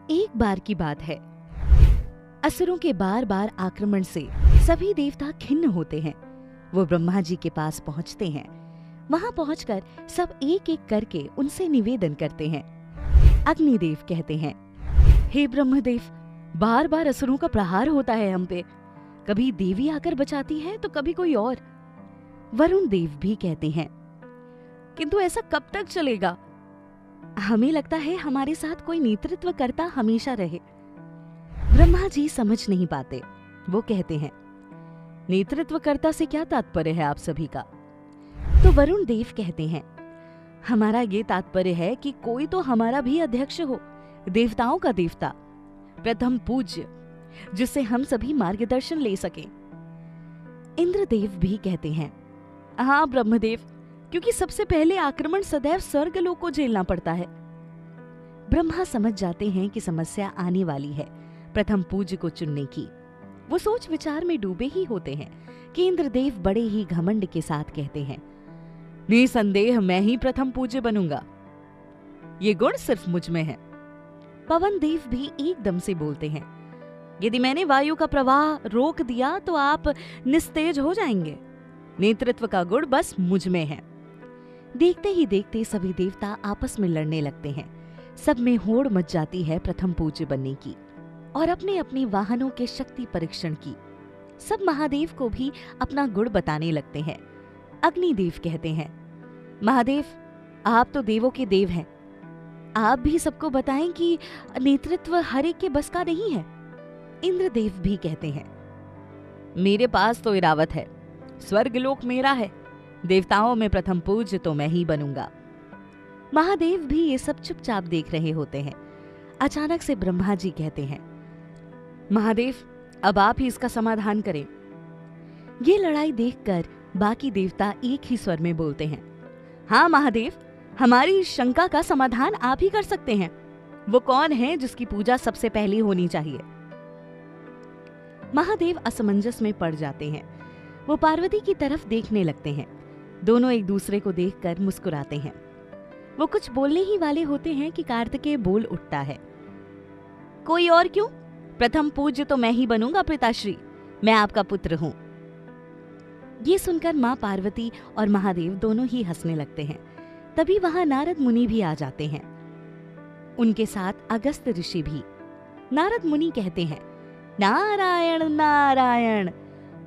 एक बार की बात है, असुरों के बार बार आक्रमण से सभी देवता खिन्न होते हैं। वो ब्रह्मा जी के पास पहुंचते हैं। वहां पहुंचकर सब एक एक करके उनसे निवेदन करते हैं। अग्निदेव कहते हैं, हे ब्रह्मदेव, बार बार असुरों का प्रहार होता है हम पे। कभी देवी आकर बचाती है तो कभी कोई और। वरुण देव भी कहते हैं, किंतु ऐसा कब तक चलेगा? हमें लगता है हमारे साथ कोई नेतृत्व करता हमेशा रहे। ब्रह्मा जी समझ नहीं पाते। वो कहते हैं, नेतृत्वकर्ता से क्या तात्पर्य है आप सभी का? तो वरुण देव कहते हैं, हमारा ये तात्पर्य है कि कोई तो हमारा भी अध्यक्ष हो, देवताओं का देवता, प्रथम पूज्य, जिससे हम सभी मार्गदर्शन ले सकें। इंद्रदेव भी कहते हैं, हाँ ब्रह्मदेव, क्योंकि सबसे पहले आक्रमण सदैव स्वर्गलोक को झेलना पड़ता है। ब्रह्मा समझ जाते हैं कि समस्या आने वाली है प्रथम पूज्य को चुनने की। वो सोच विचार में डूबे ही होते हैं कि इंद्रदेव बड़े ही घमंड के साथ कहते हैं, निसंदेह मैं ही प्रथम पूज्य बनूंगा। ये गुण सिर्फ मुझ में है। पवन देव भी एकदम से बोलते हैं, यदि मैंने वायु का प्रवाह रोक दिया तो आप निस्तेज हो जाएंगे। नेतृत्व का गुण बस मुझ में है। देखते ही देखते सभी देवता आपस में लड़ने लगते हैं। सब में होड़ मच जाती है प्रथम पूज्य बनने की और अपने अपने वाहनों के शक्ति परीक्षण की। सब महादेव को भी अपना गुण बताने लगते हैं। अग्निदेव कहते हैं, महादेव, आप तो देवों के देव हैं। आप भी सबको बताएं कि नेतृत्व हर एक के बस का नहीं है। इंद्रदेव भी कहते हैं, मेरे पास तो इरावत है, स्वर्गलोक मेरा है, देवताओं में प्रथम पूज्य तो मैं ही बनूंगा। महादेव भी ये सब चुपचाप देख रहे होते हैं। अचानक से ब्रह्मा जी कहते हैं, महादेव, अब आप ही इसका समाधान करें। ये लड़ाई देखकर बाकी देवता एक ही स्वर में बोलते हैं, हाँ महादेव, हमारी शंका का समाधान आप ही कर सकते हैं। वो कौन है जिसकी पूजा सबसे पहले होनी चाहिए? महादेव असमंजस में पड़ जाते हैं। वो पार्वती की तरफ देखने लगते हैं। दोनों एक दूसरे को देखकर मुस्कुराते हैं। वो कुछ बोलने ही वाले होते हैं कि कार्तिकेय बोल उठता है, कोई और क्यों? प्रथम पूज्य तो मैं ही बनूंगा पिताश्री, मैं आपका पुत्र हूं। ये सुनकर मां पार्वती और महादेव दोनों ही हंसने लगते हैं। तभी वहां नारद मुनि भी आ जाते हैं, उनके साथ अगस्त ऋषि भी। नारद मुनि कहते हैं, नारायण नारायण,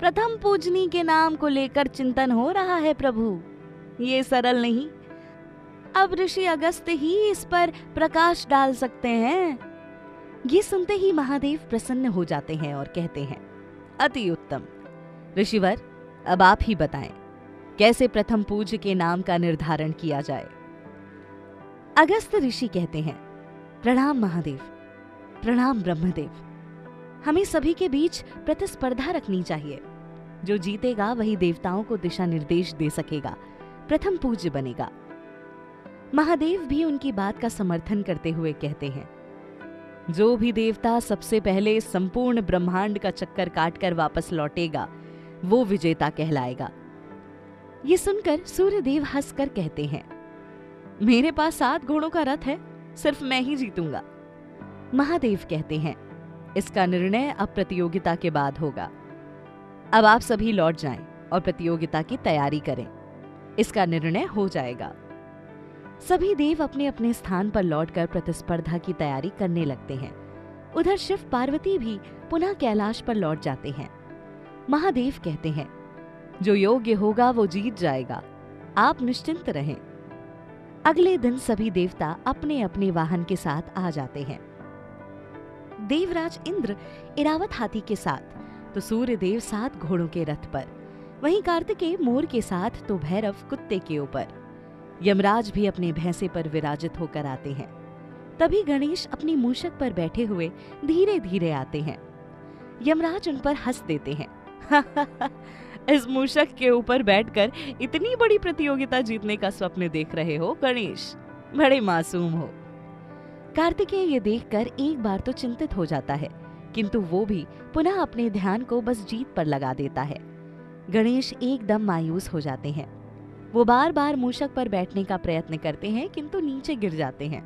प्रथम पूजनी के नाम को लेकर चिंतन हो रहा है प्रभु, ये सरल नहीं। अब ऋषि अगस्त ही इस पर प्रकाश डाल सकते हैं। ये सुनते ही महादेव प्रसन्न हो जाते हैं और कहते हैं, अति उत्तम ऋषिवर, अब आप ही बताएं कैसे प्रथम पूज्य के नाम का निर्धारण किया जाए। अगस्त ऋषि कहते हैं, प्रणाम महादेव, प्रणाम ब्रह्मदेव। हमें सभी के बीच प्रतिस्पर्धा रखनी चाहिए। जो जीतेगा वही देवताओं को दिशा निर्देश दे सकेगा, प्रथम पूज्य बनेगा। महादेव भी उनकी बात का समर्थन करते हुए कहते हैं, जो भी देवता सबसे पहले संपूर्ण ब्रह्मांड का चक्कर काटकर वापस लौटेगा वो विजेता कहलाएगा। ये सुनकर सूर्यदेव हंसकर कहते हैं, मेरे पास 7 घोड़ों का रथ है, सिर्फ मैं ही जीतूंगा। महादेव कहते हैं, इसका निर्णय अब प्रतियोगिता के बाद होगा। अब आप सभी लौट जाएं और प्रतियोगिता की तैयारी करें, इसका निर्णय हो जाएगा। सभी देव अपने अपने स्थान पर लौटकर प्रतिस्पर्धा की तैयारी करने लगते हैं। उधर शिव पार्वती भी पुनः कैलाश पर लौट जाते हैं। महादेव कहते हैं, जो योग्य होगा वो जीत जाएगा, आप निश्चिंत रहें। अगले दिन सभी देवता अपने अपने वाहन के साथ आ जाते हैं। देवराज इंद्र इरावत हाथी के साथ, तो सूर्यदेव 7 घोड़ों के रथ पर, वहीं कार्तिकेय मोर के साथ, तो भैरव कुत्ते के ऊपर। यमराज भी अपने भैंसे पर विराजित होकर आते हैं। तभी गणेश अपनी मूषक पर बैठे हुए धीरे धीरे आते हैं। यमराज उन पर हंस देते हैं, इस मूषक के ऊपर बैठकर इतनी बड़ी प्रतियोगिता जीतने का स्वप्न देख रहे हो गणेश, बड़े मासूम हो। कार्तिकेय ये देखकर एक बार तो चिंतित हो जाता है, किंतु वो भी पुनः अपने ध्यान को बस जीत पर लगा देता है। गणेश एकदम मायूस हो जाते हैं। वो बार बार मूषक पर बैठने का प्रयत्न करते हैं, किंतु नीचे गिर जाते हैं।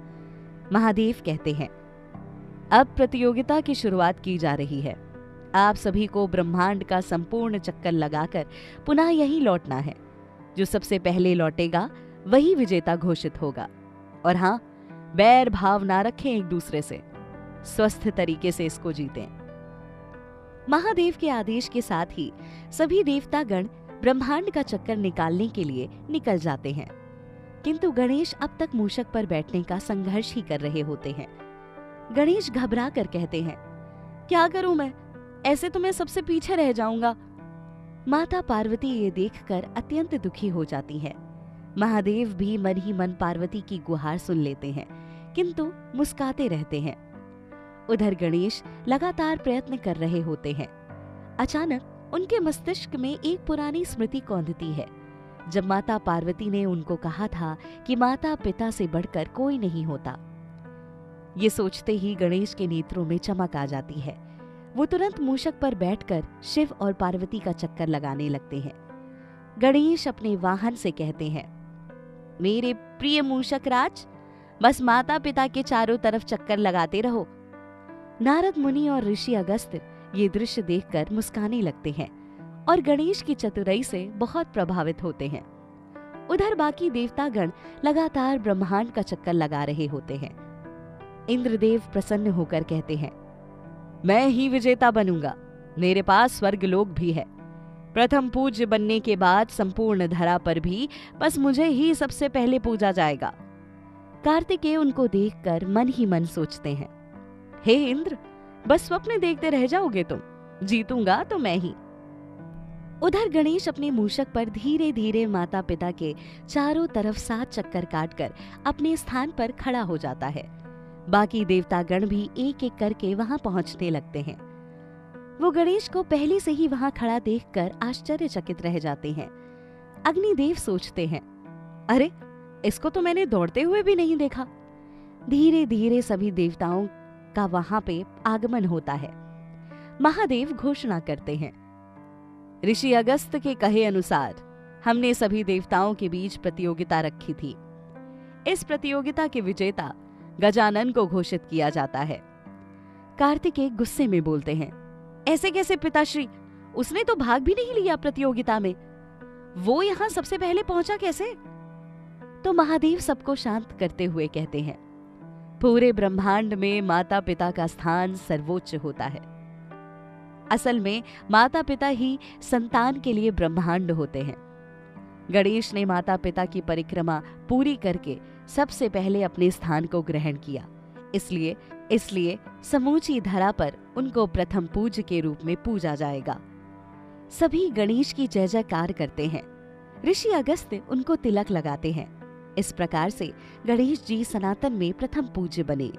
महादेव कहते हैं, अब प्रतियोगिता की शुरुआत की जा रही है। आप सभी को ब्रह्मांड का संपूर्ण चक्कर लगाकर पुनः यहीं लौटना है। जो सबसे पहले लौटेगा वही विजेता घोषित होगा। और हाँ, बैर भाव ना रखें एक दूसरे से, स्वस्थ तरीके से इसको जीतें। महादेव के आदेश के साथ ही सभी देवतागण ब्रह्मांड का चक्कर निकालने के लिए निकल जाते हैं, किंतु गणेश अब तक मूषक पर बैठने का संघर्ष ही कर रहे होते हैं। गणेश घबरा कर कहते हैं, क्या करूं मैं, ऐसे तो मैं सबसे पीछे रह जाऊंगा। माता पार्वती ये देखकर अत्यंत दुखी हो जाती है। महादेव भी मन ही मन पार्वती की गुहार सुन लेते हैं, किंतु मुस्काते रहते हैं। उधर गणेश लगातार प्रयत्न कर रहे होते हैं। अचानक उनके मस्तिष्क में एक पुरानी स्मृति कौंधती है, जब माता पार्वती ने उनको कहा था कि माता पिता से बढ़कर कोई नहीं होता। ये सोचते ही गणेश के नेत्रों में चमक आ जाती है। वो तुरंत मूषक पर बैठकर शिव और पार्वती का चक्कर लगाने लगते हैं। गणेश अपने वाहन से कहते हैं, मेरे प्रिय मूषक राज, बस माता पिता के चारों तरफ चक्कर लगाते रहो। नारद मुनि और ऋषि अगस्त्य ये दृश्य देखकर मुस्काने लगते हैं और गणेश की चतुराई से बहुत प्रभावित होते हैं। उधर बाकी देवतागण लगातार ब्रह्मांड का चक्कर लगा रहे होते हैं। इंद्रदेव प्रसन्न होकर कहते हैं, मैं ही विजेता बनूंगा, मेरे पास स्वर्गलोक भी है। प्रथम पूज्य बनने के बाद संपूर्ण धरा पर भी बस मुझे ही सबसे पहले पूजा जाएगा। कार्तिकेय उनको देखकर मन ही मन सोचते हैं, हे इंद्र, बस स्वप्न देखते रह जाओगे तुम, जीतूंगा तो मैं ही। उधर गणेश अपने मूषक पर धीरे धीरे माता पिता के चारों तरफ 7 चक्कर काटकर अपने स्थान पर खड़ा हो जाता है। बाकी देवतागण भी एक एक करके वहां पहुंचने लगते हैं। वो गणेश को पहले से ही वहां खड़ा देखकर आश्चर्यचकित रह जाते हैं। अग्निदेव सोचते हैं, अरे, इसको तो मैंने दौड़ते हुए भी नहीं देखा। धीरे धीरे सभी देवताओं का वहां पे आगमन होता है। महादेव घोषणा करते हैं, ऋषि अगस्त के कहे अनुसार हमने सभी देवताओं के बीच प्रतियोगिता रखी थी। इस प्रतियोगिता के विजेता गजानन को घोषित किया जाता है। कार्तिकेय गुस्से में बोलते हैं, ऐसे कैसे पिताश्री, उसने तो भाग भी नहीं लिया प्रतियोगिता में, वो यहां सबसे पहले पहुंचा कैसे? तो महादेव सबको शांत करते हुए कहते हैं, पूरे ब्रह्मांड में माता पिता का स्थान सर्वोच्च होता है। असल में माता पिता ही संतान के लिए ब्रह्मांड होते हैं। गणेश ने माता पिता की परिक्रमा पूरी करके सबसे पहले अपने स्थान को ग्रहण किया, इसलिए समूची धरा पर उनको प्रथम पूज्य के रूप में पूजा जाएगा। सभी गणेश की जय जयकार करते हैं। ऋषि अगस्त्य उनको तिलक लगाते हैं। इस प्रकार से गणेश जी सनातन में प्रथम पूज्य बने।